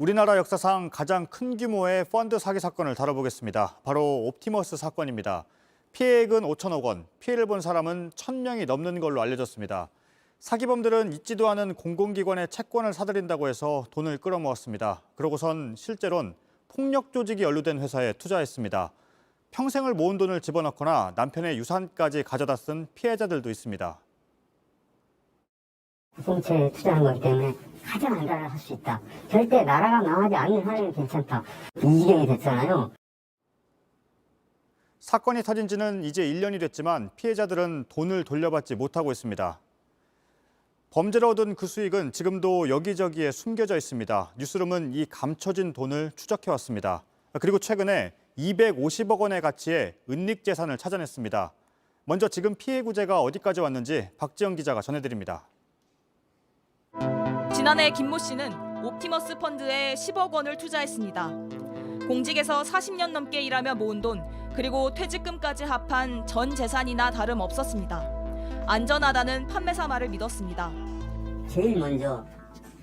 우리나라 역사상 가장 큰 규모의 펀드 사기 사건을 다뤄보겠습니다. 바로 옵티머스 사건입니다. 피해액은 5천억 원, 피해를 본 사람은 1,000명이 넘는 걸로 알려졌습니다. 사기범들은 있지도 않은 공공기관의 채권을 사들인다고 해서 돈을 끌어모았습니다. 그러고선 실제로는 폭력 조직이 연루된 회사에 투자했습니다. 평생을 모은 돈을 집어넣거나 남편의 유산까지 가져다 쓴 피해자들도 있습니다. 공채에 투자한 거기 때문에 가장 안달을 할 수 있다. 절대 나라가 망하지 않는 한에는 괜찮다. 이 지경이 됐잖아요. 사건이 터진 지는 이제 1년이 됐지만 피해자들은 돈을 돌려받지 못하고 있습니다. 범죄로 얻은 그 수익은 지금도 여기저기에 숨겨져 있습니다. 뉴스룸은 이 감춰진 돈을 추적해왔습니다. 그리고 최근에 250억 원의 가치의 은닉 재산을 찾아냈습니다. 먼저 지금 피해 구제가 어디까지 왔는지 박지영 기자가 전해드립니다. 지난해 김모 씨는 옵티머스 펀드에 10억 원을 투자했습니다. 공직에서 40년 넘게 일하며 모은 돈, 그리고 퇴직금까지 합한 전 재산이나 다름없었습니다. 안전하다는 판매사 말을 믿었습니다. 제일 먼저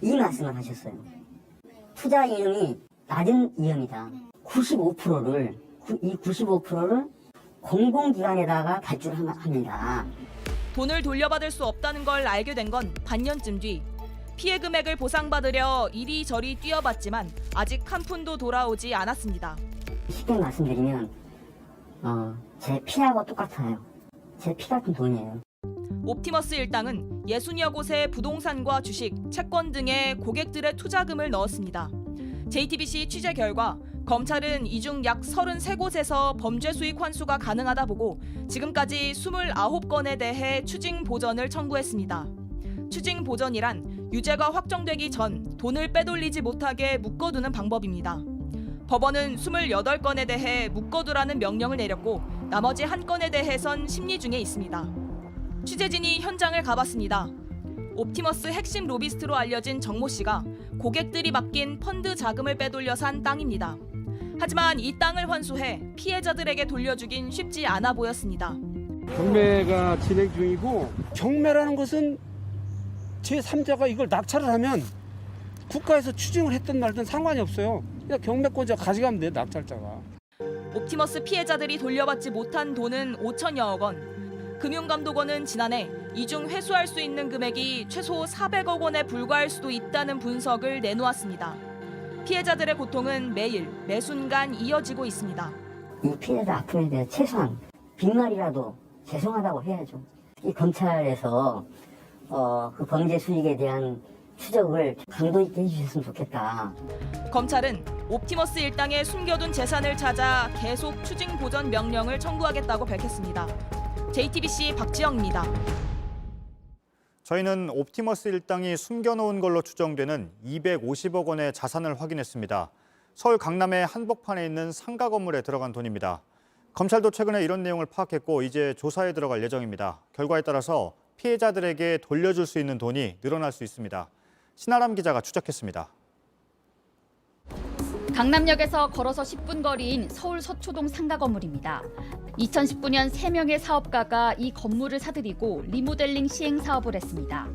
이 말씀을 하셨어요. 투자 이름이 낮은 위험이다. 95%를 공공기관에다가 발주합니다. 돈을 돌려받을 수 없다는 걸 알게 된 건 반년쯤 뒤. 피해 금액을 보상받으려 이리저리 뛰어봤지만 아직 한 푼도 돌아오지 않았습니다. 쉽게 말씀드리면 제 피하고 똑같아요. 제 피 같은 돈이에요. 옵티머스 일당은 60여 곳의 부동산과 주식, 채권 등의 고객들의 투자금을 넣었습니다. JTBC 취재 결과 검찰은 이 중 약 33곳에서 범죄 수익 환수가 가능하다 보고 지금까지 29건에 대해 추징 보전을 청구했습니다. 추징 보전이란 유죄가 확정되기 전 돈을 빼돌리지 못하게 묶어두는 방법입니다. 법원은 28건에 대해 묶어두라는 명령을 내렸고 나머지 1건에 대해선 심리 중에 있습니다. 취재진이 현장을 가봤습니다. 옵티머스 핵심 로비스트로 알려진 정모 씨가 고객들이 맡긴 펀드 자금을 빼돌려 산 땅입니다. 하지만 이 땅을 환수해 피해자들에게 돌려주긴 쉽지 않아 보였습니다. 경매가 진행 중이고 경매라는 것은 제3자가 이걸 낙찰을 하면 국가에서 추징을 했든 말든 상관이 없어요. 그냥 경매권자 가져가면 돼요, 낙찰자가. 옵티머스 피해자들이 돌려받지 못한 돈은 5천여억 원. 금융감독원은 지난해 이 중 회수할 수 있는 금액이 최소 400억 원에 불과할 수도 있다는 분석을 내놓았습니다. 피해자들의 고통은 매일, 매순간 이어지고 있습니다. 이 피해자 아픔에 대해 최소한 빈말이라도 죄송하다고 해야죠. 이 검찰에서 그 범죄 수익에 대한 추적을 강도 있게 해주셨으면 좋겠다. 검찰은 옵티머스 일당에 숨겨둔 재산을 찾아 계속 추징 보전 명령을 청구하겠다고 밝혔습니다. JTBC 박지영입니다. 저희는 옵티머스 일당이 숨겨놓은 걸로 추정되는 250억 원의 자산을 확인했습니다. 서울 강남의 한복판에 있는 상가 건물에 들어간 돈입니다. 검찰도 최근에 이런 내용을 파악했고 이제 조사에 들어갈 예정입니다. 결과에 따라서 피해자들에게 돌려줄 수 있는 돈이 늘어날 수 있습니다. 신아람 기자가 추적했습니다. 강남역에서 걸어서 10분 거리인 서울 서초동 상가 건물입니다. 2019년 3명의 사업가가 이 건물을 사들이고 리모델링 시행 사업을 했습니다.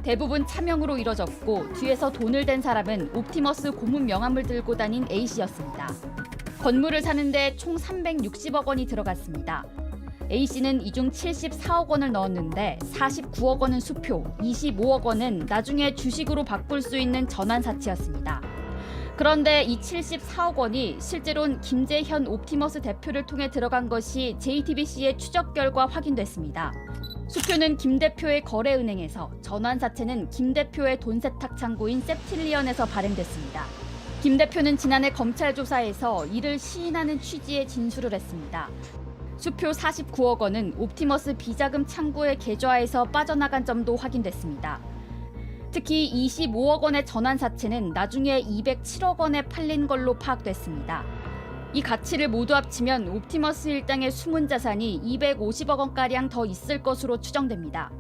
대부분 차명으로 이뤄졌고 뒤에서 돈을 댄 사람은 옵티머스 고문 명함을 들고 다닌 A씨였습니다. 건물을 사는데 총 360억 원이 들어갔습니다. A씨는 이 중 74억 원을 넣었는데 49억 원은 수표, 25억 원은 나중에 주식으로 바꿀 수 있는 전환사치였습니다. 그런데 이 74억 원이 실제로는 김재현 옵티머스 대표를 통해 들어간 것이 JTBC의 추적 결과 확인됐습니다. 수표는 김 대표의 거래은행에서, 전환사채는 김 대표의 돈 세탁 창고인 septillion에서 발행됐습니다. 김 대표는 지난해 검찰 조사에서 이를 시인하는 취지의 진술을 했습니다. 수표 49억 원은 옵티머스 비자금 창구의 계좌에서 빠져나간 점도 확인됐습니다. 특히 25억 원의 전환사채는 나중에 207억 원에 팔린 걸로 파악됐습니다. 이 가치를 모두 합치면 옵티머스 일당의 숨은 자산이 250억 원가량 더 있을 것으로 추정됩니다.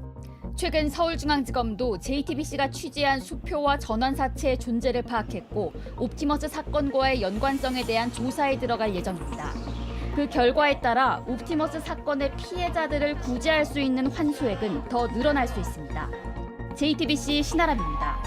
최근 서울중앙지검도 JTBC가 취재한 수표와 전환사채의 존재를 파악했고 옵티머스 사건과의 연관성에 대한 조사에 들어갈 예정입니다. 그 결과에 따라 옵티머스 사건의 피해자들을 구제할 수 있는 환수액은 더 늘어날 수 있습니다. JTBC 신아람입니다.